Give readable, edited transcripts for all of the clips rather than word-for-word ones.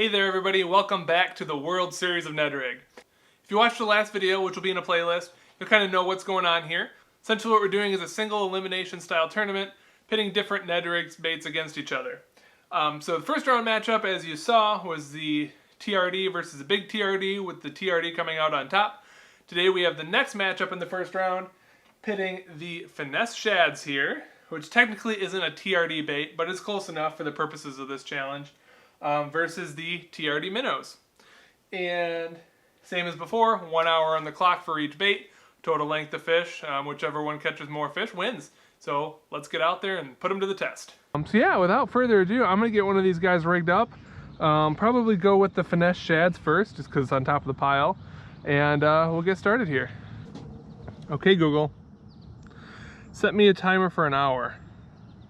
Hey there everybody, welcome back to the World Series of Ned Rig. If you watched the last video, which will be in a playlist, you'll kind of know what's going on here. Essentially what we're doing is a single elimination style tournament, pitting different Ned Rig baits against each other. So the first round matchup, as you saw, was the TRD versus the big TRD, with the TRD coming out on top. Today we have the next matchup in the first round, pitting the Finesse Shadz here, which technically isn't a TRD bait, but is close enough for the purposes of this challenge. Versus the TRD Minnowz. And same as before, 1 hour on the clock for each bait, total length of fish, whichever one catches more fish wins. So let's get out there and put them to the test. So yeah, without further ado, I'm gonna get one of these guys rigged up. Probably go with the Finesse Shadz first, just because it's on top of the pile. And we'll get started here. Okay, Google, set me a timer for an hour.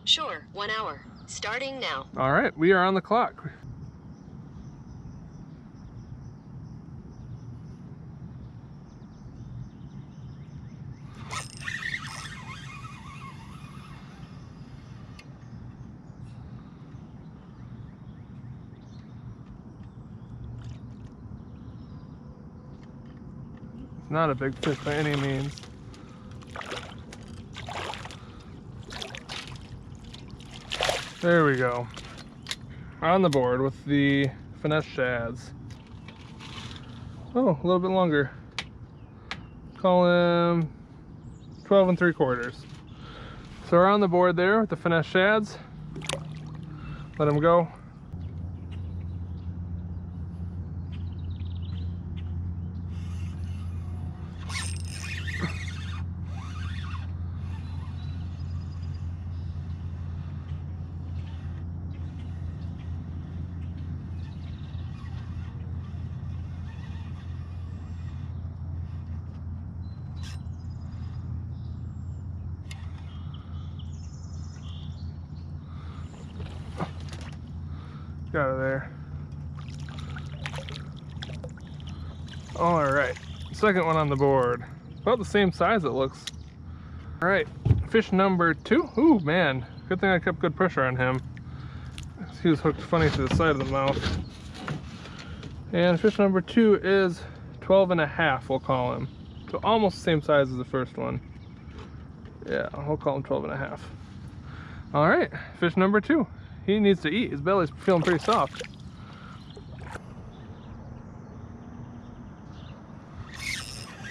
Sure, 1 hour. Starting now. All right, we are on the clock. It's not a big fish by any means. There we go. On the board with the Finesse Shadz. Oh, a little bit longer. Call him 12 3/4. So we're on the board there with the Finesse Shadz. Let him go. Out of there. All right, second one on the board. About the same size it looks. All right, fish number 2. Ooh, man, good thing I kept good pressure on him. He was hooked funny to the side of the mouth. And fish number 2 is 12 1/2, we'll call him. So almost the same size as the first one. Yeah, we'll call him 12 1/2. All right, fish number 2. He needs to eat. His belly's feeling pretty soft.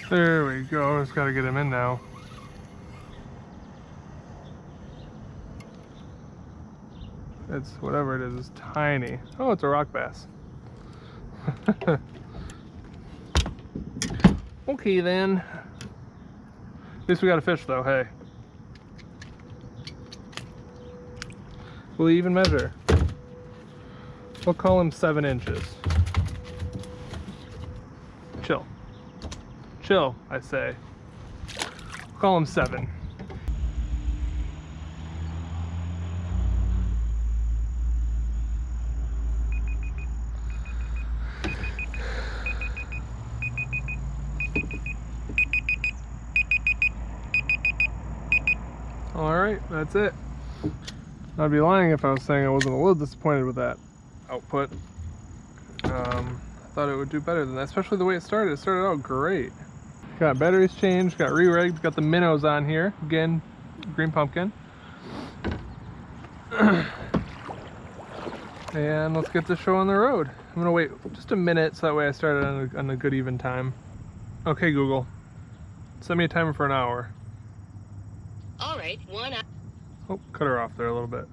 There we go. Just gotta get him in now. It's whatever it is. It's tiny. Oh, it's a rock bass. Okay then. At least we got a fish though. Hey. Will he even measure? We'll call him 7 inches. Chill. Chill, I say. We'll call him 7. All right, that's it. I'd be lying if I was saying I wasn't a little disappointed with that output. I thought it would do better than that, especially the way it started. It started out great. Got batteries changed, got re-rigged, got the Minnowz on here. Again, green pumpkin. And let's get this show on the road. I'm gonna wait just a minute so that way I start on a good even time. Okay, Google, set me a timer for an hour. All right, 1 hour. Oh, cut her off there a little bit.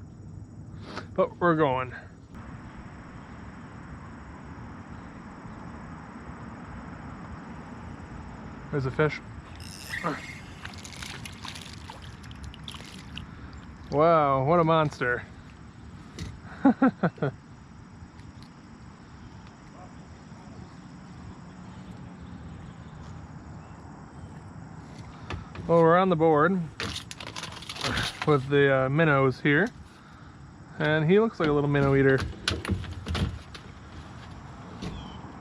But we're going. There's a fish. Wow, what a monster. Well, we're on the board with the Minnowz here, and he looks like a little minnow eater.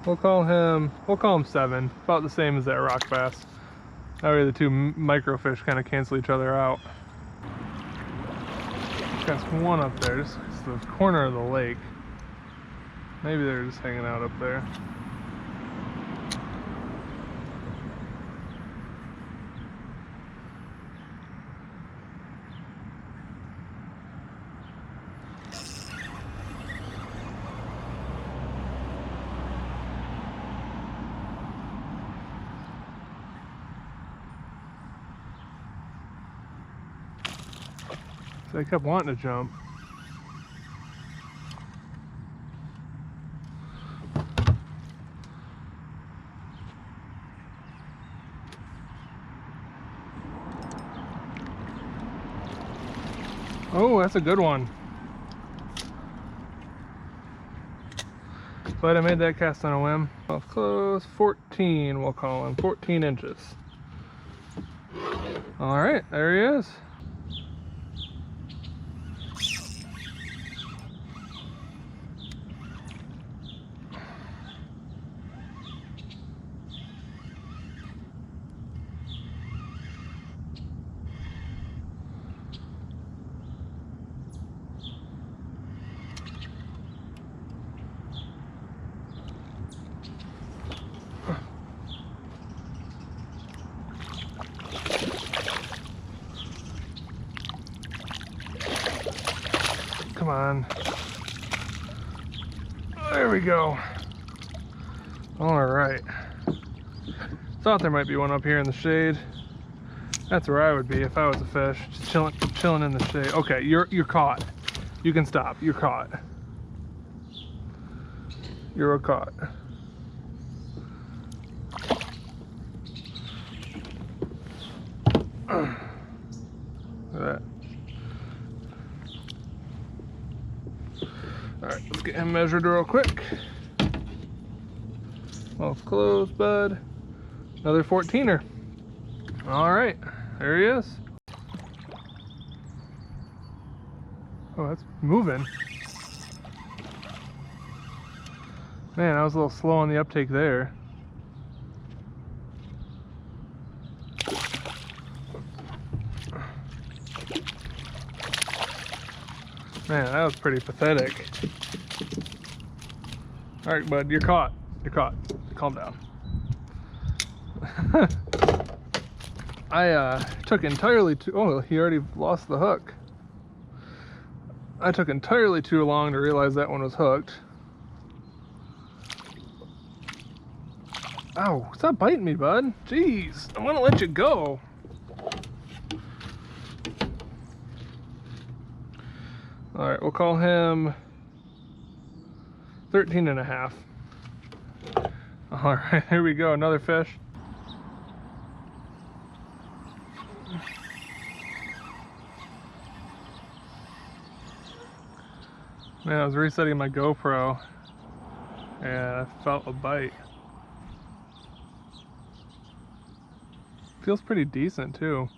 We'll call him 7, about the same as that rock bass. That way the two microfish kind of cancel each other out. Got one up there, just the corner of the lake. Maybe they're just hanging out up there. So I kept wanting to jump. Oh, that's a good one. But I made that cast on a whim. Off close, 14 we'll call him, 14 inches. All right, there he is. Come on. There we go. All right. Thought there might be one up here in the shade. That's where I would be if I was a fish, just chilling in the shade. Okay, you're caught. You can stop. You're caught. You're caught. Look at that. Alright, let's get him measured real quick. Mouth closed, bud. Another 14er. Alright, there he is. Oh, that's moving. Man, I was a little slow on the uptake there. Man, that was pretty pathetic. All right, bud, you're caught. You're caught. Calm down. I took entirely too... Oh, he already lost the hook. I took entirely too long to realize that one was hooked. Ow, stop biting me, bud. Jeez, I want to let you go. All right, we'll call him 13 and a half. All right, here we go, another fish. Man, I was resetting my GoPro and I felt a bite. Feels pretty decent too.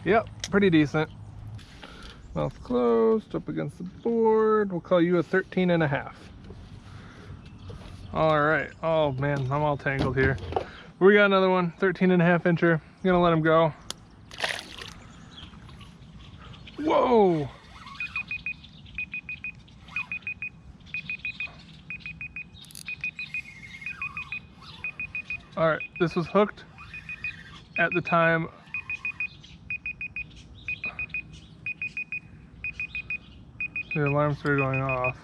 Yep, pretty decent. Mouth closed, up against the board. We'll call you a 13 and a half. All right. Oh man, I'm all tangled here. We got another one, 13 and a half incher. Gonna let him go. Whoa. All right, this was hooked at the time. The alarm started going off.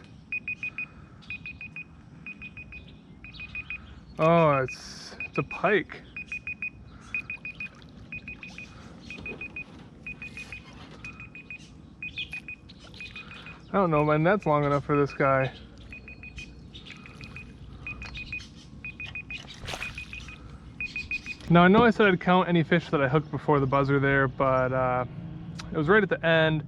Oh, it's a pike. I don't know, man, that's long enough for this guy. Now I know I said I'd count any fish that I hooked before the buzzer there, but it was right at the end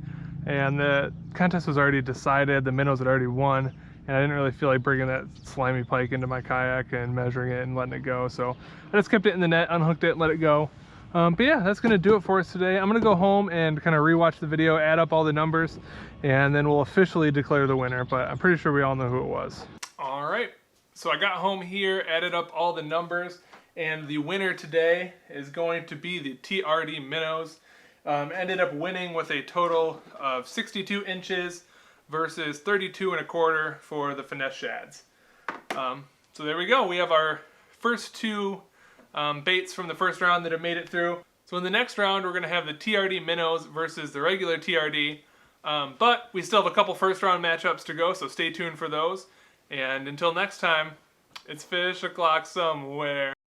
and the contest was already decided. The Minnowz had already won and I didn't really feel like bringing that slimy pike into my kayak and measuring it and letting it go. So I just kept it in the net, unhooked it, let it go. But yeah, that's gonna do it for us today. I'm gonna go home and kind of rewatch the video, add up all the numbers, and then we'll officially declare the winner, but I'm pretty sure we all know who it was. All right, so I got home here, added up all the numbers, And the winner today is going to be the TRD Minnowz. Ended up winning with a total of 62 inches versus 32 and a quarter for the Finesse Shadz. So there we go. We have our first two baits from the first round that have made it through. So in the next round, we're going to have the TRD Minnowz versus the regular TRD. But we still have a couple first round matchups to go, so stay tuned for those. And until next time, it's fish o'clock somewhere.